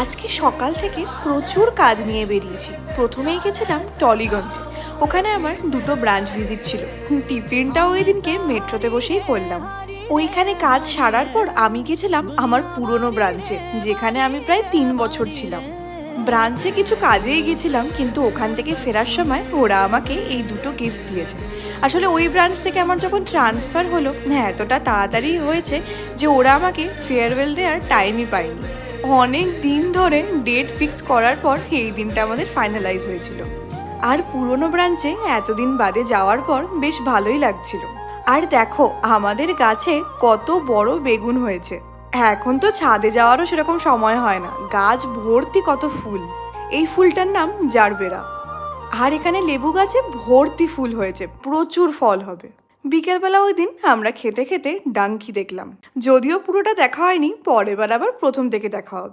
আজকে সকাল থেকে প্রচুর কাজ নিয়ে বেরিয়েছি। প্রথমেই গেছিলাম টলিগঞ্জে। ওখানে আমার দুটো ব্রাঞ্চ ভিজিট ছিল। টিফিনটাও ওই দিনকে মেট্রোতে বসেই করলাম। ওইখানে কাজ সারার পর আমি গেছিলাম আমার পুরনো ব্রাঞ্চে, যেখানে আমি প্রায় 3 বছর ছিলাম। ব্রাঞ্চে কিছু কাজেই গেছিলাম, কিন্তু ওখান থেকে ফেরার সময় ওরা আমাকে এই দুটো গিফট দিয়েছে। আসলে ওই ব্রাঞ্চ থেকে আমার যখন ট্রান্সফার হলো, এতটা তাড়াতাড়ি হয়েছে যে ওরা আমাকে ফেয়ারওয়েল দেওয়ার টাইমই পায়নি। অনেক দিন ধরে ডেট ফিক্স করার পর এই দিনটা আমাদের ফাইনালাইজ হয়েছিল। আর পুরনো ব্রাঞ্চে এতদিন বাদে যাওয়ার পর বেশ ভালোই লাগছিল। আর দেখো আমাদের গাছে কত বড় বেগুন হয়েছে। এখন তো ছাদে যাওয়ারও সেরকম সময় হয় না, গাছ ভর্তি কত ফুল। এই ফুলটার নাম জারবেরা। আর এখানে লেবু গাছে ভর্তি ফুল হয়েছে, প্রচুর ফল হবে। বিকেলবেলা ওই দিন আমরা খেতে খেতে ডাঙ্কি দেখলাম। যদিও পুরোটা দেখা হয়নি, পরের বার আবার প্রথম থেকে দেখা হবে।